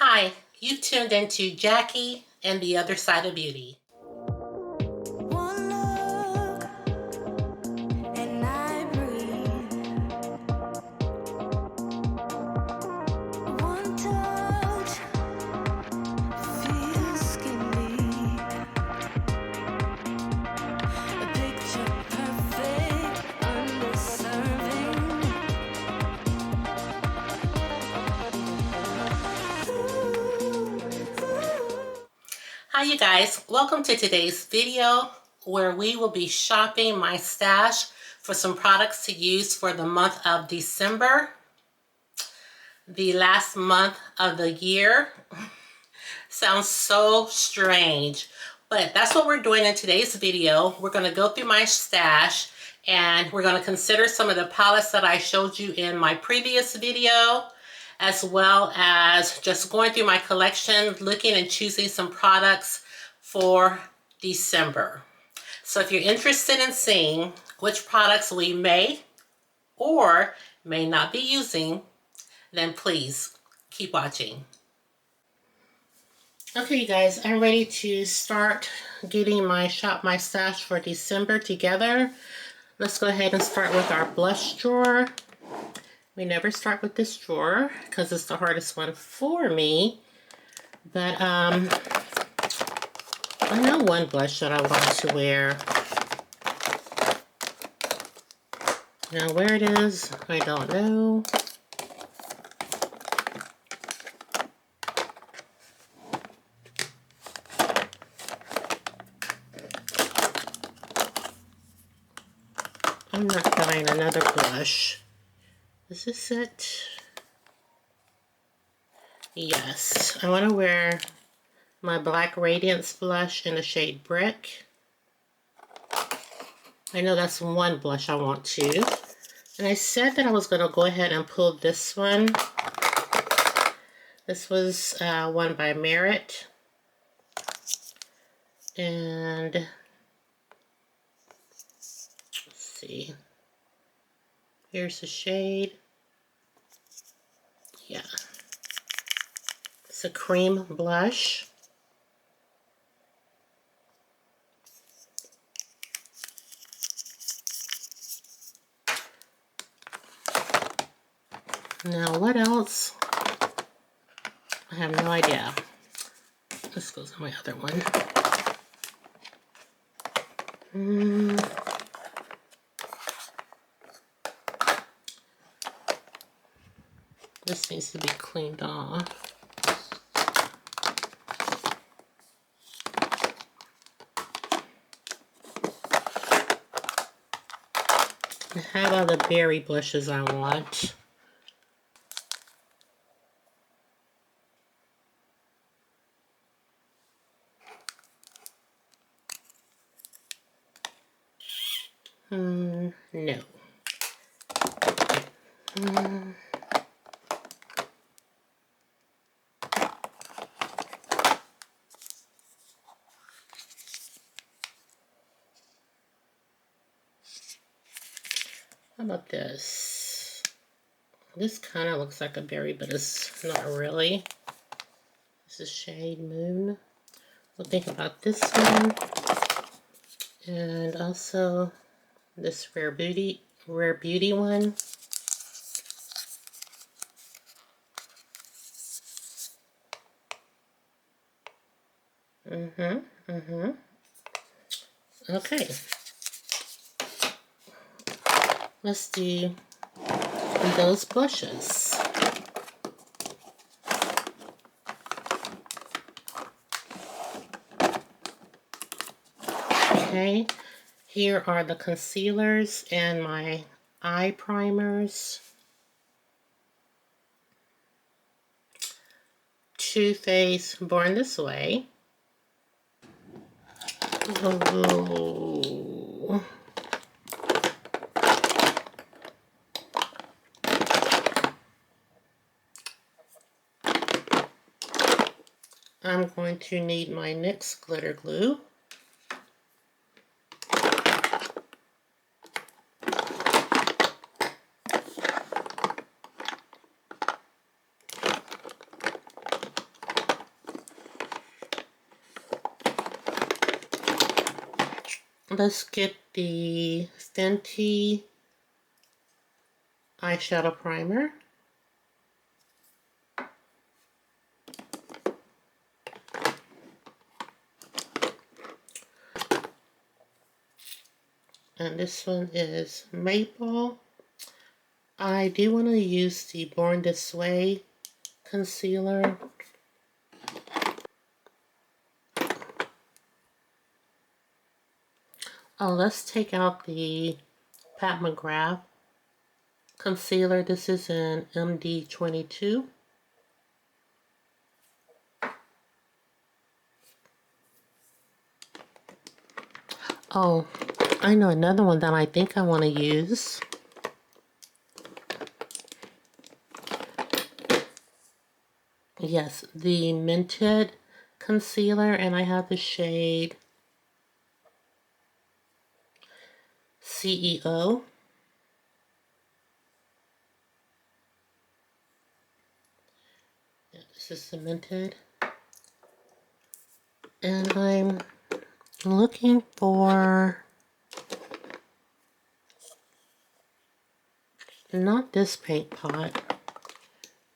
Hi, you've tuned into Jackie and the Other Side of Beauty. Hi you guys, welcome to today's video where we will be shopping my stash for some products to use for the month of December, the last month of the year. Sounds so strange, but that's what we're doing in today's video. We're going to go through my stash and we're going to consider some of the palettes that I showed you in my previous video, as well as just going through my collection, looking and choosing some products for December. So if you're interested in seeing which products we may or may not be using, then please keep watching. Okay, you guys, I'm ready to start getting my Shop My Stash for December together. Let's go ahead and start with our blush drawer. We never start with this drawer because it's the hardest one for me. But I know one blush that I want to wear. Now where it is, I don't know. I'm not buying another blush. Is this it? Yes, I want to wear my black Radiance blush in the shade Brick. I know that's one blush I want to. And I said that I was going to go ahead and pull this one. This was one by Merit. And let's see. Here's the shade. Yeah. It's a cream blush. Now what else? I have no idea. This goes on my other one. This needs to be cleaned off. I have all the berry blushes I want. No. How about this? This kind of looks like a berry, but it's not really. This is shade Moon. We'll think about this one. And also this Rare Beauty one. Okay. Let's do those blushes. Okay, here are the concealers and my eye primers. Too Faced Born This Way. Oh. I'm going to need my NYX glitter glue. let's get the Fenty eyeshadow primer. And this one is Maple. I do want to use the Born This Way concealer. Oh, let's take out the Pat McGrath concealer. This is in MD22. Oh, I know another one that I think I want to use. Yes, the Mented concealer, and I have the shade CEO. Yeah, this is the Mented. And I'm looking for, not this paint pot.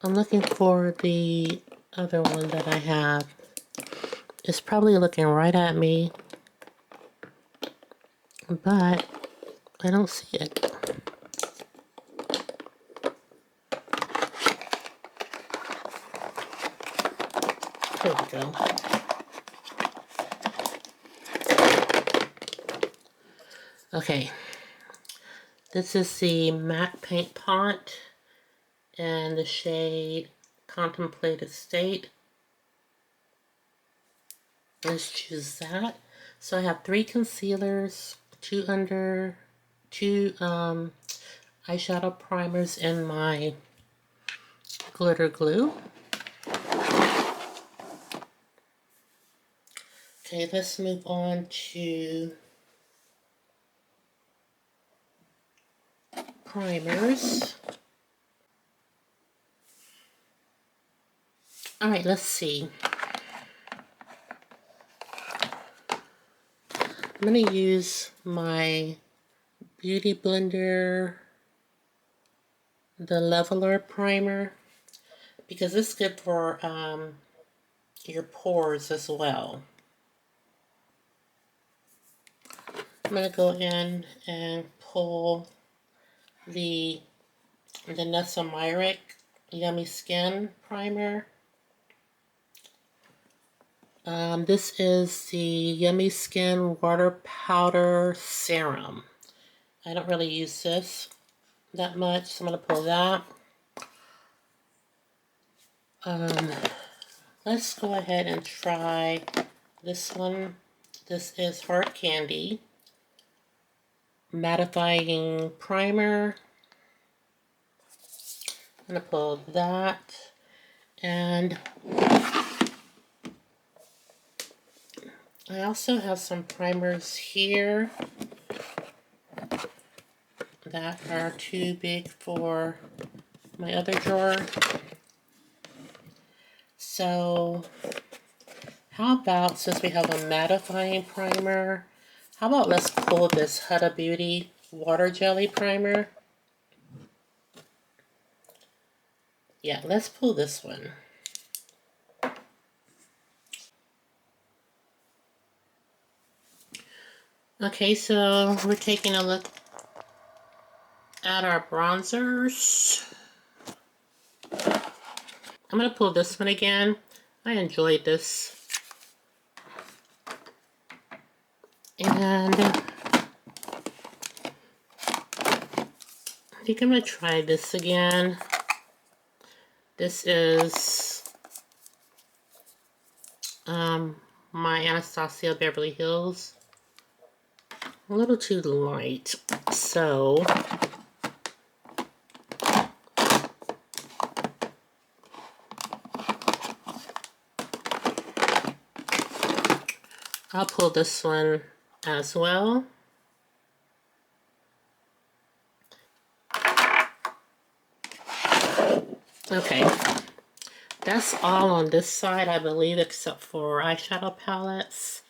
I'm looking for the other one that I have. It's probably looking right at me, but I don't see it. There we go. Okay, this is the MAC paint pot and the shade Contemplated State. Let's choose that. So I have 3 concealers, 2 eyeshadow primers, and my glitter glue. Okay, let's move on to primers. All right, let's see. I'm going to use my Beauty Blender, the Leveler Primer, because it's good for your pores as well. I'm going to go in and pull the Myrick Yummy Skin Primer. This is the Yummy Skin Water Powder Serum. I don't really use this that much, so I'm going to pull that. Let's go ahead and try this one. This is Hard Candy Mattifying Primer. I'm going to pull that. And I also have some primers here that are too big for my other drawer. So how about, since we have a mattifying primer, how about let's pull this Huda Beauty Water Jelly Primer. Yeah, let's pull this one. Okay, so we're taking a look at our bronzers. I'm going to pull this one again. I enjoyed this. And I think I'm going to try this again. This is my Anastasia Beverly Hills. A little too light. So I'll pull this one as well. Okay, that's all on this side, I believe, except for eyeshadow palettes.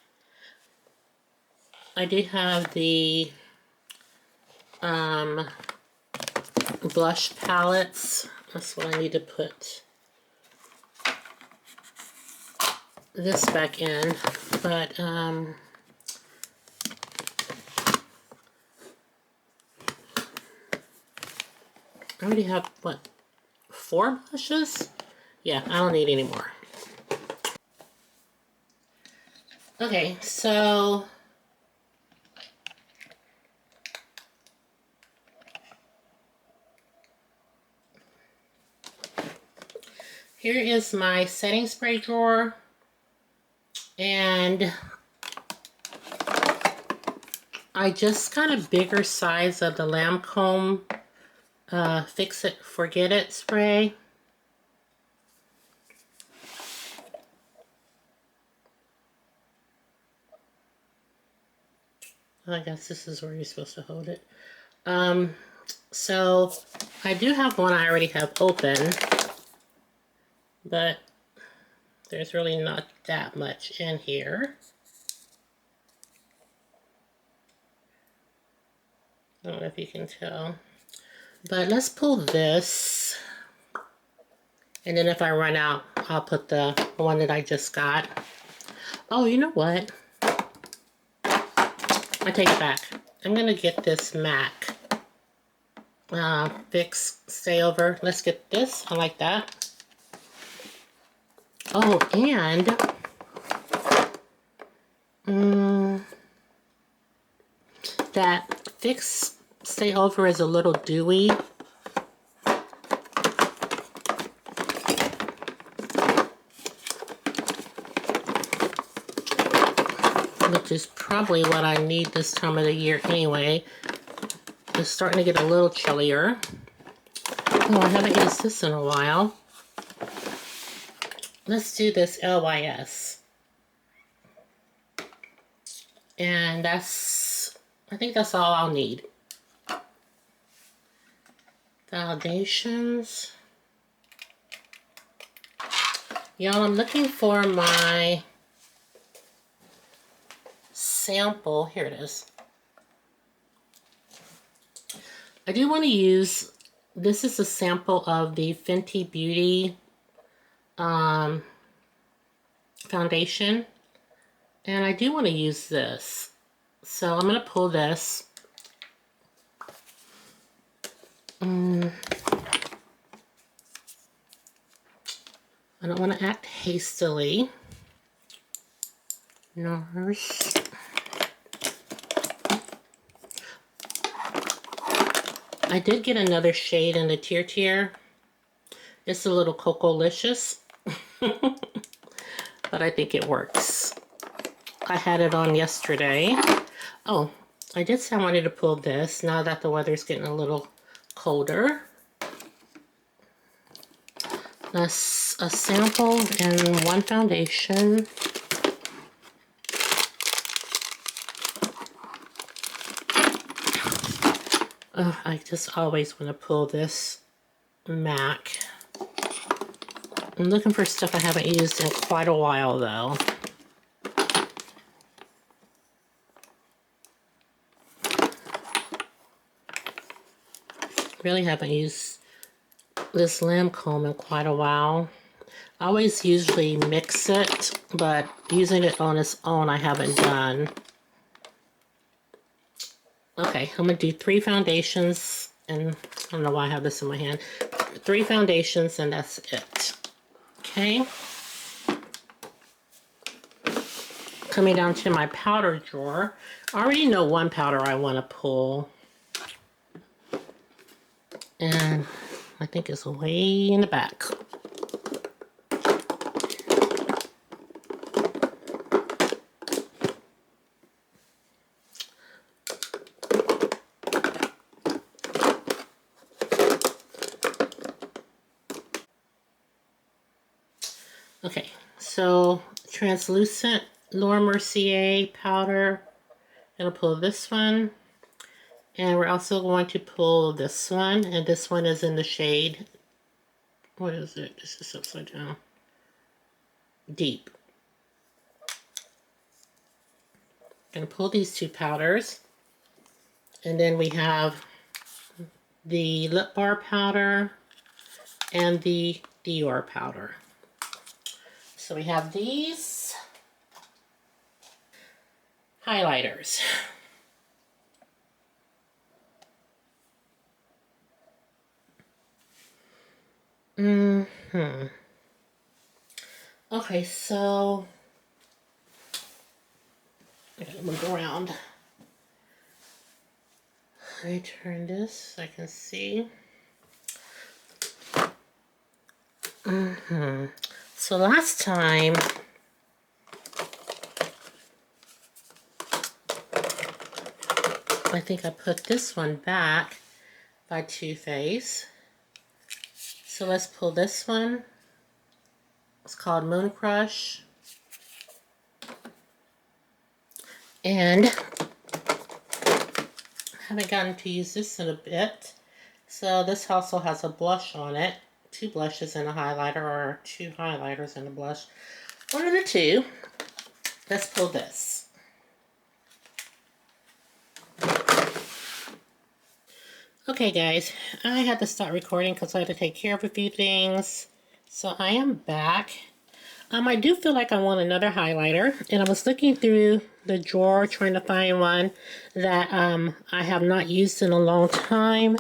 I do have the blush palettes. That's what I need to put this back in. But I already have, what, 4 blushes? Yeah, I don't need any more. Okay, so here is my setting spray drawer, and I just got a bigger size of the Lancôme Fix It Forget It spray. I guess this is where you're supposed to hold it. So I do have one I already have open, but there's really not that much in here. I don't know if you can tell. But let's pull this. And then if I run out, I'll put the one that I just got. Oh, you know what? I take it back. I'm going to get this MAC Fix Stay Over. Let's get this. I like that. Oh, and that Fix Stay Over is a little dewy. Which is probably what I need this time of the year anyway. It's starting to get a little chillier. Oh, I haven't used this in a while. Let's do this LYS. And that's, I think that's all I'll need. Foundations. Y'all, I'm looking for my sample. Here it is. I do want to use, this is a sample of the Fenty Beauty foundation, and I do want to use this, so I'm going to pull this. I don't want to act hastily. Nars. I did get another shade in the Tier. It's a little Cocoa-licious. But I think it works. I had it on yesterday. Oh, I did say I wanted to pull this now that the weather's getting a little colder. That's a sample and one foundation. Oh, I just always want to pull this MAC. I'm looking for stuff I haven't used in quite a while, though. Really haven't used this Lancôme in quite a while. I always usually mix it, but using it on its own I haven't done. Okay, I'm going to do 3 foundations, and I don't know why I have this in my hand. 3 foundations, and that's it. Okay. Coming down to my powder drawer. I already know one powder I want to pull. And I think it's way in the back. Okay, so translucent Laura Mercier powder. I'm gonna pull this one, and we're also going to pull this one, and this one is in the shade. What is it? This is upside down. Deep. going to pull these two powders. And then we have the lip bar powder and the Dior powder. So we have these highlighters. Okay, so I gotta move around. Let me turn this so I can see. So last time I think I put this one back by Too Faced. So let's pull this one. It's called Moon Crush. And I haven't gotten to use this in a bit. So this also has a blush on it. 2 blushes and a highlighter, or 2 highlighters and a blush. One of the two. Let's pull this. Okay guys, I had to stop recording because I had to take care of a few things. So I am back. I do feel like I want another highlighter, and I was looking through the drawer trying to find one that I have not used in a long time.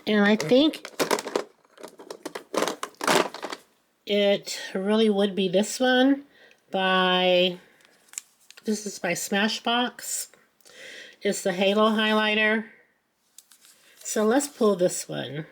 And I think it really would be this one this is by Smashbox. It's the Halo highlighter. So let's pull this one.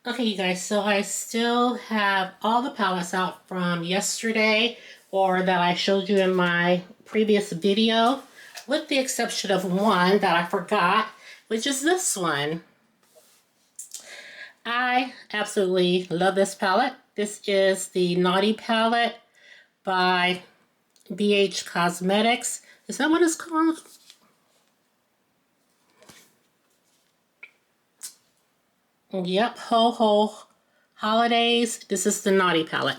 Okay, you guys, so I still have all the palettes out from yesterday, or that I showed you in my previous video, with the exception of one that I forgot, which is this one. I absolutely love this palette. This is the Naughty palette by BH Cosmetics. Is that what it's called? Yep, Ho Ho Holidays. This is the Naughty palette.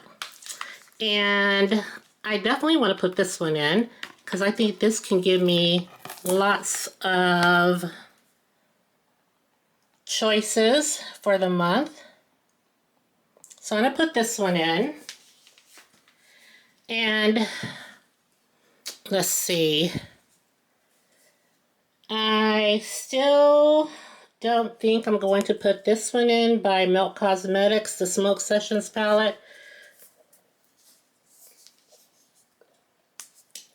And I definitely want to put this one in because I think this can give me lots of choices for the month. So I'm going to put this one in. And let's see. I still don't think I'm going to put this one in by Milk Cosmetics, the Smoke Sessions palette.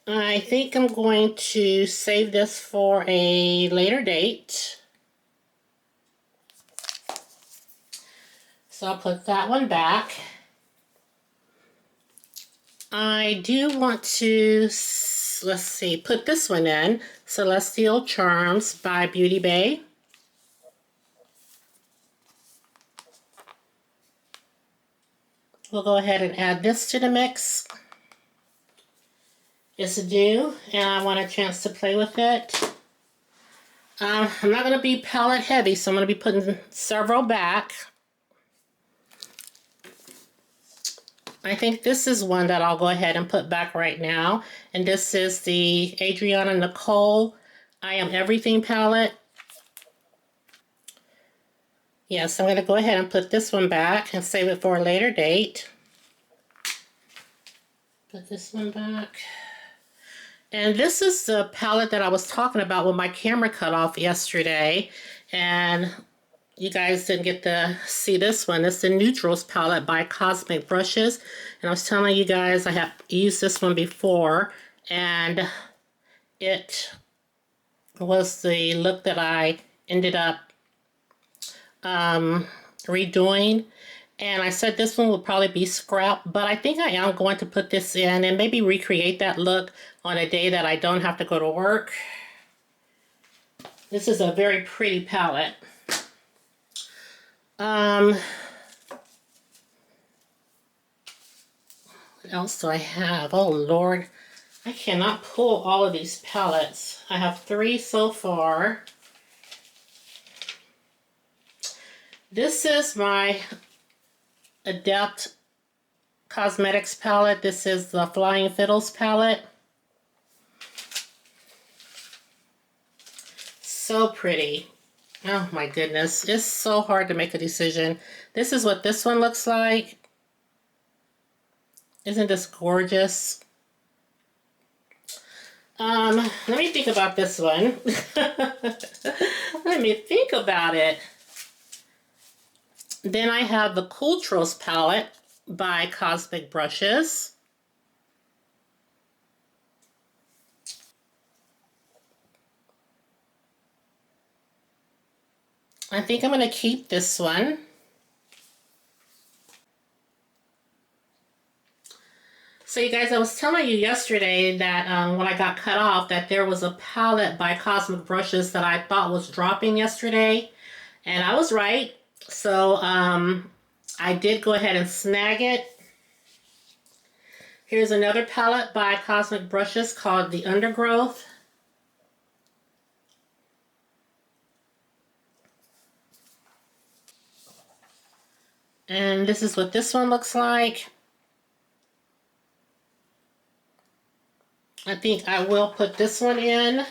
I think I'm going to save this for a later date. So I'll put that one back. I do want to, let's see, put this one in, Celestial Charms by Beauty Bay. We'll go ahead and add this to the mix. It's due, and I want a chance to play with it. I'm not going to be palette heavy, so I'm going to be putting several back. I think this is one that I'll go ahead and put back right now. And this is the Adriana Nicole I Am Everything palette. Yes, I'm going to go ahead and put this one back and save it for a later date. Put this one back. And this is the palette that I was talking about when my camera cut off yesterday. And you guys didn't get to see this one. It's the Neutrals palette by Cosmic Brushes. And I was telling you guys I have used this one before. And it was the look that I ended up redoing. And I said this one would probably be scrap, but I think I am going to put this in and maybe recreate that look on a day that I don't have to go to work. This is a very pretty palette. What else do I have? Oh Lord, I cannot pull all of these palettes. I have 3 so far. This is my Adept Cosmetics palette. This is the Flying Fiddles palette. So pretty. Oh my goodness. It's so hard to make a decision. This is what this one looks like. Isn't this gorgeous? Let me think about this one. Let me think about it. Then I have the Culturals palette by Cosmic Brushes. I think I'm going to keep this one. So you guys, I was telling you yesterday that when I got cut off that there was a palette by Cosmic Brushes that I thought was dropping yesterday. And I was right. So I did go ahead and snag it. Here's another palette by Cosmic Brushes called The Undergrowth. And this is what this one looks like. I think I will put this one in.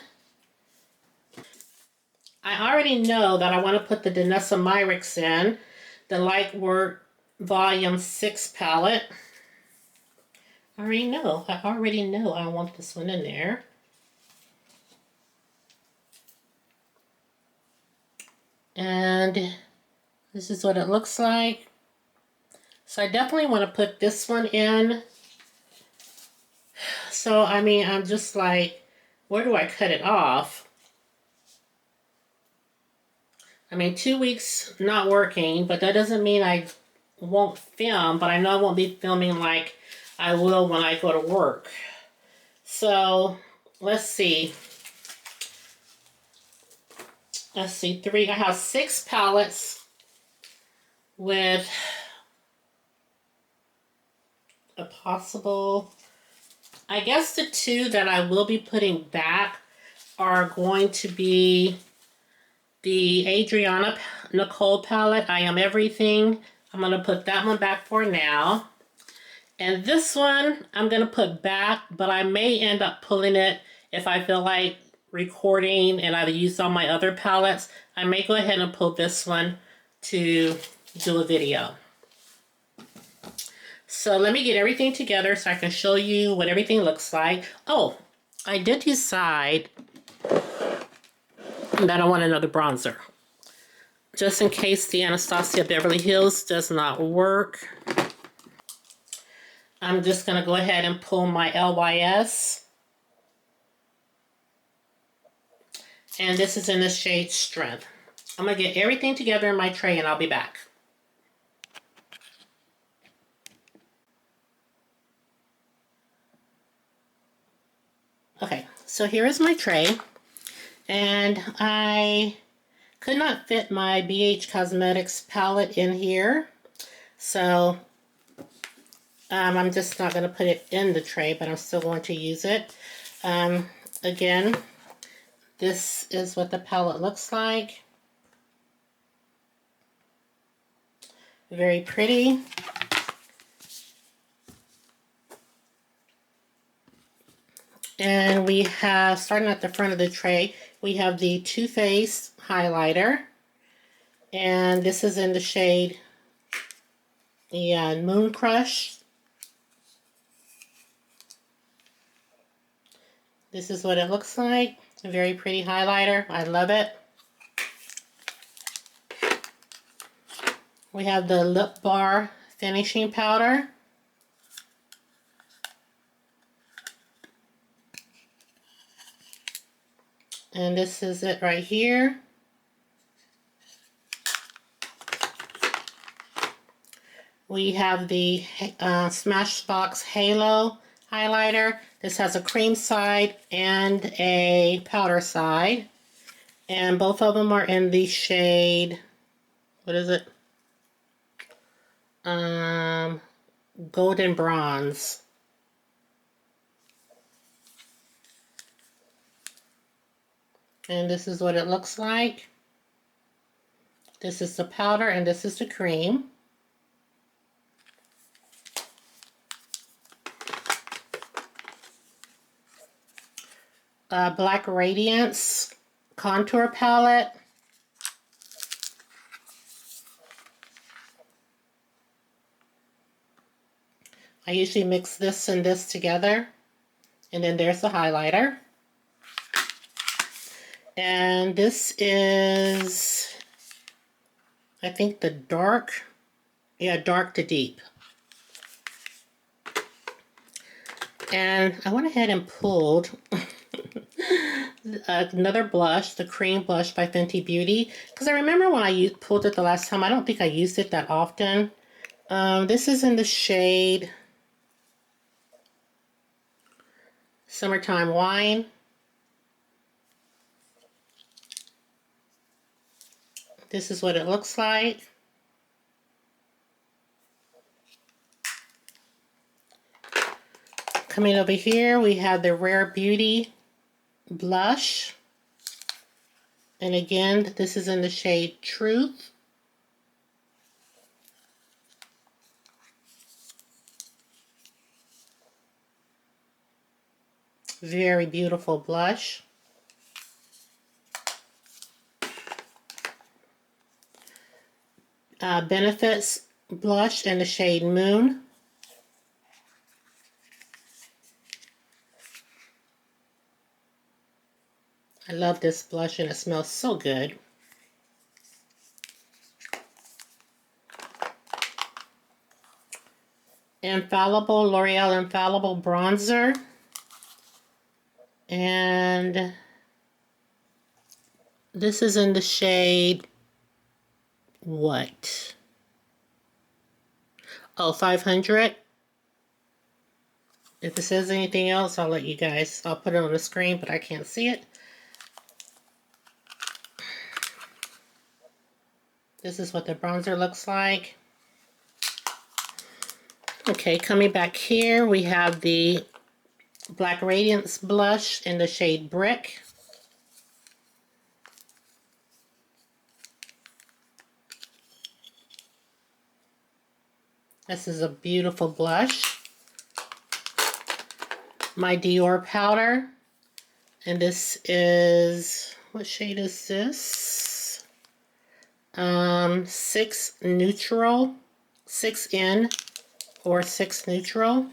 I already know that I want to put the Danessa Myricks in, the Light Work Volume 6 palette. I already know I want this one in there. And this is what it looks like. So I definitely want to put this one in. So, I mean, I'm just like, where do I cut it off? I mean, 2 weeks not working, but that doesn't mean I won't film, but I know I won't be filming like I will when I go to work. So, let's see. Let's see, I have 6 palettes with a possible, I guess the 2 that I will be putting back are going to be the Adriana Nicole palette, I Am Everything. I'm going to put that one back for now. And this one I'm going to put back, but I may end up pulling it if I feel like recording and I've used all my other palettes. I may go ahead and pull this one to do a video. So let me get everything together so I can show you what everything looks like. Oh, I did decide that I want another bronzer. Just in case the Anastasia Beverly Hills does not work, I'm just going to go ahead and pull my LYS. And this is in the shade Strength. I'm going to get everything together in my tray and I'll be back. Okay, so here is my tray. And I could not fit my BH Cosmetics palette in here. So I'm just not going to put it in the tray, but I'm still going to use it. Again, this is what the palette looks like. Very pretty. And we have, starting at the front of the tray, we have the Too Faced highlighter. And this is in the shade Moon Crush. This is what it looks like. A very pretty highlighter. I love it. We have the Lip Bar finishing powder. And this is it right here. We have the Smashbox Halo highlighter. This has a cream side and a powder side. And both of them are in the shade, what is it? Golden Bronze. And this is what it looks like. This is the powder and this is the cream. Black Radiance contour palette. I usually mix this and this together. And then there's the highlighter. And this is, I think, the dark, yeah, dark to deep. And I went ahead and pulled another blush, the cream blush by Fenty Beauty, because I remember when I pulled it the last time, I don't think I used it that often. This is in the shade Summertime Wine. This is what it looks like. Coming over here, we have the Rare Beauty blush. And again, this is in the shade Truth. Very beautiful blush. Benefits blush in the shade Moon. I love this blush and it smells so good. Infallible, L'Oreal Infallible bronzer. And this is in the shade what? Oh, 500. If it says anything else, I'll let you guys, I'll put it on the screen, but I can't see it. This is what the bronzer looks like. Okay, coming back here, we have the Black Radiance blush in the shade Brick. This is a beautiful blush. My Dior powder. And this is, what shade is this? 6 Neutral. 6N or 6 Neutral.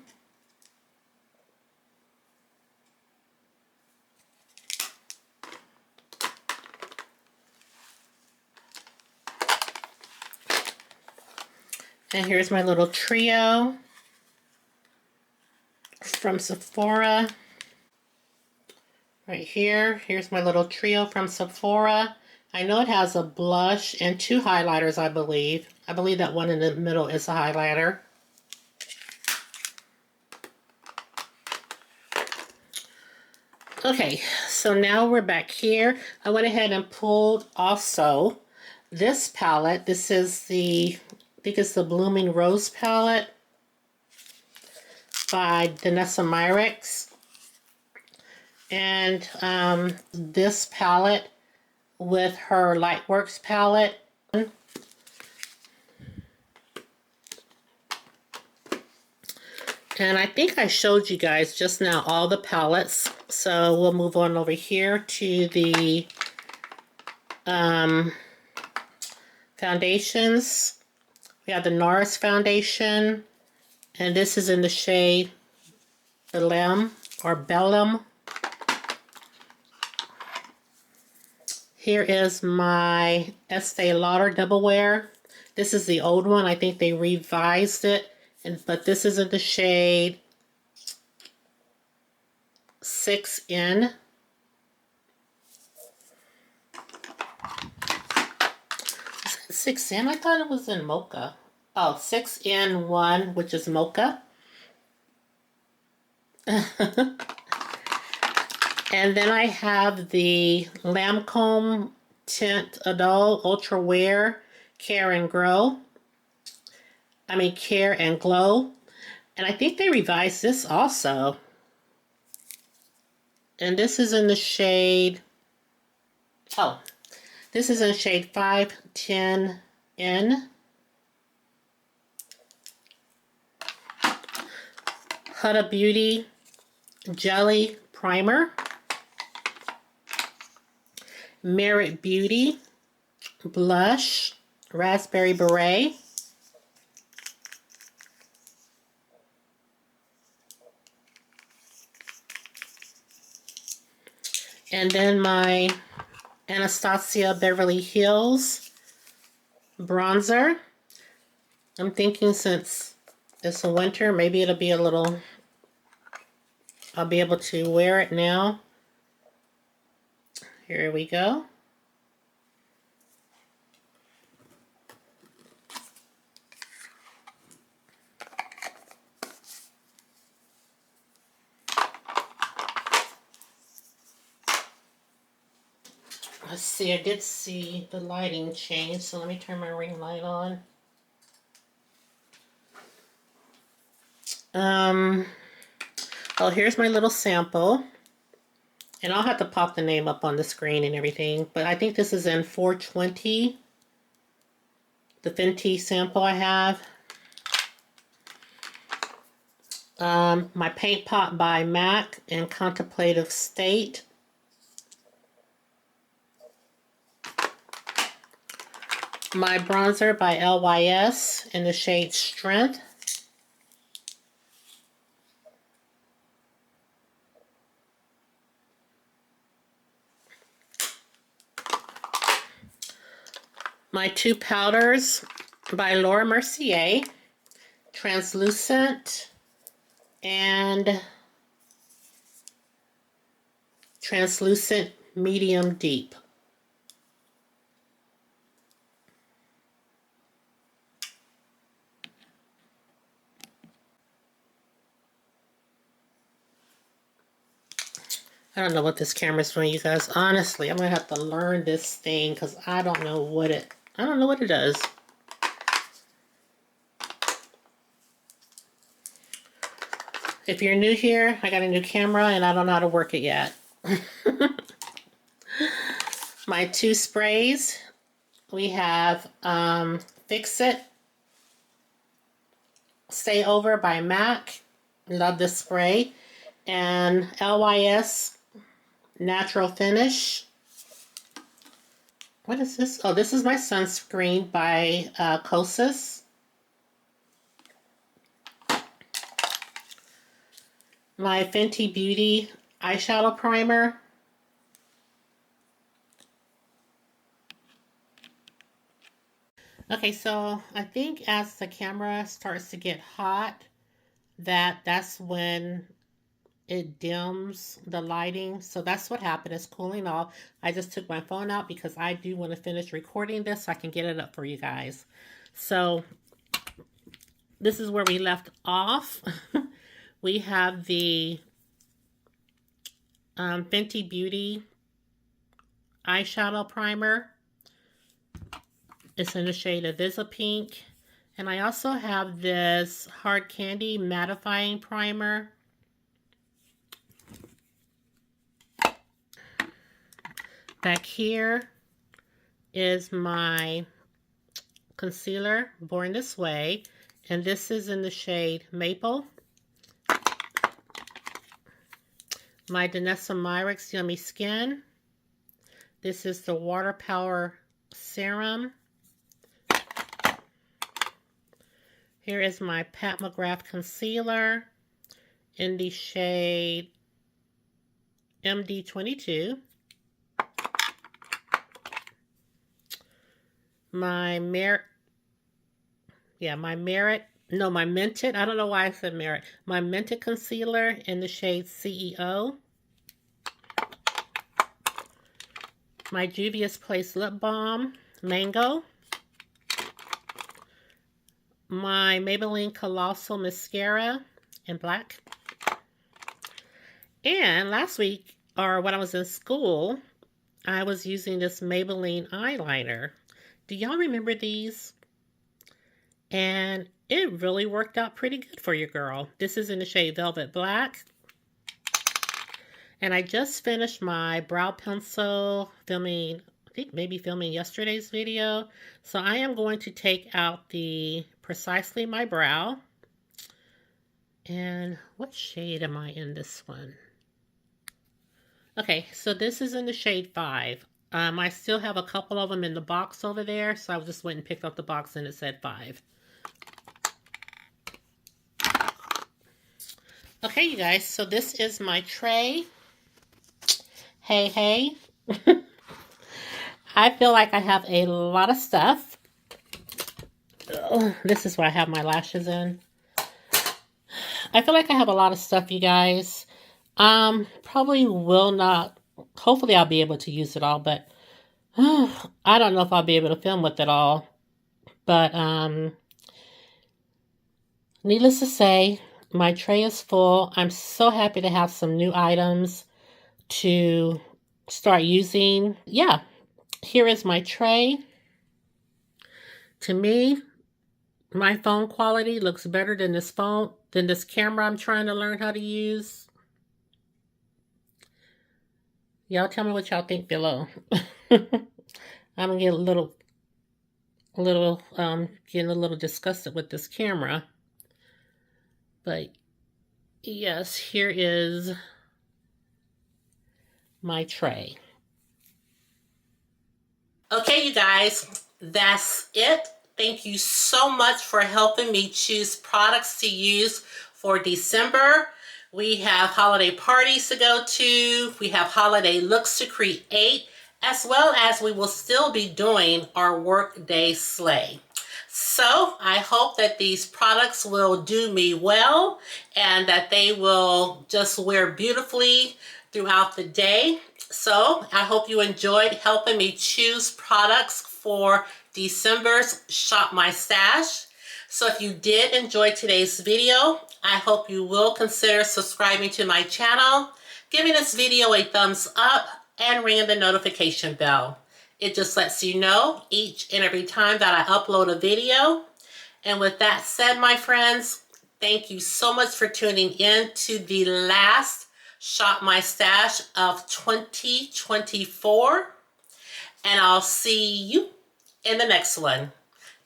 And here's my little trio from Sephora. Right here, here's my little trio from Sephora. I know it has a blush and 2 highlighters, I believe. I believe that one in the middle is a highlighter. Okay, so now we're back here. I went ahead and pulled also this palette. This is the, I think it's the Blooming Rose palette by Danessa Myricks. And this palette with her Lightworks palette. And I think I showed you guys just now all the palettes. So we'll move on over here to the foundations. We have the Nars foundation. And this is in the shade Belem or Belem. Here is my Estee Lauder Double Wear. This is the old one. I think they revised it. But this is in the shade 6N. Is it 6N? I thought it was in Mocha. Oh, 6N1, which is Mocha. And then I have the Lancôme Teint Idole Ultra Wear Care and Glow. Care and Glow. And I think they revised this also. And this is in the shade, oh, this is in shade 510N. Huda Beauty Jelly Primer. Merit Beauty Blush Raspberry Beret. And then my Anastasia Beverly Hills bronzer. I'm thinking since it's a winter, maybe it'll be a little, I'll be able to wear it now. Here we go. Let's see, I did see the lighting change, so let me turn my ring light on. Oh, here's my little sample. And I'll have to pop the name up on the screen and everything, but I think this is in 420. The Fenty sample I have. My Paint Pot by MAC in Contemplative State. My bronzer by LYS in the shade Strength. My two powders by Laura Mercier, Translucent and Translucent Medium Deep. I don't know what this camera's doing, you guys. Honestly, I'm gonna have to learn this thing because I don't know what it does. If you're new here, I got a new camera and I don't know how to work it yet. My two sprays, we have Fix It Stay Over by MAC. Love this spray. And LYS Natural Finish. What is this? Oh, this is my sunscreen by Kosas. My Fenty Beauty eyeshadow primer. Okay, so I think as the camera starts to get hot, that's when it dims the lighting. So that's what happened. It's cooling off. I just took my phone out because I do want to finish recording this so I can get it up for you guys. So this is where we left off. We have the Fenty Beauty eyeshadow primer. It's in the shade of Pink. And I also have this Hard Candy mattifying primer. Back here is my concealer, Born This Way, and this is in the shade Maple. My Danessa Myricks Yummy Skin. This is the Water Power Serum. Here is my Pat McGrath Concealer in the shade MD22. My Mented, I don't know why I said Merit. My Mented Concealer in the shade CEO. My Juvia's Place Lip Balm, Mango. My Maybelline Colossal Mascara in black. And last week, or when I was in school, I was using this Maybelline eyeliner. Do y'all remember these? And it really worked out pretty good for your girl. This is in the shade Velvet Black. And I just finished my brow pencil filming, I think maybe filming yesterday's video. So I am going to take out the Precisely My Brow. And what shade am I in this one? Okay, so this is in the shade 5. I still have a couple of them in the box over there, so I just went and picked up the box and it said 5. Okay, you guys, so this is my tray. Hey, hey. I feel like I have a lot of stuff. This is where I have my lashes in. I feel like I have a lot of stuff, you guys. Probably will not, hopefully I'll be able to use it all, but I don't know if I'll be able to film with it all. But needless to say, my tray is full. I'm so happy to have some new items to start using. Yeah, here is my tray. To me, my phone quality looks better than this camera I'm trying to learn how to use. Y'all tell me what y'all think below. I'm gonna get getting a little disgusted with this camera. But yes, here is my tray. Okay, you guys, that's it. Thank you so much for helping me choose products to use for December. We have holiday parties to go to. We have holiday looks to create, as well as we will still be doing our workday sleigh. So I hope that these products will do me well and that they will just wear beautifully throughout the day. So I hope you enjoyed helping me choose products for December's Shop My Stash. So if you did enjoy today's video, I hope you will consider subscribing to my channel, giving this video a thumbs up, and ringing the notification bell. It just lets you know each and every time that I upload a video. And with that said, my friends, thank you so much for tuning in to the last Shop My Stash of 2024. And I'll see you in the next one.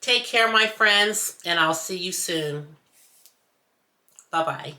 Take care, my friends, and I'll see you soon. Bye-bye.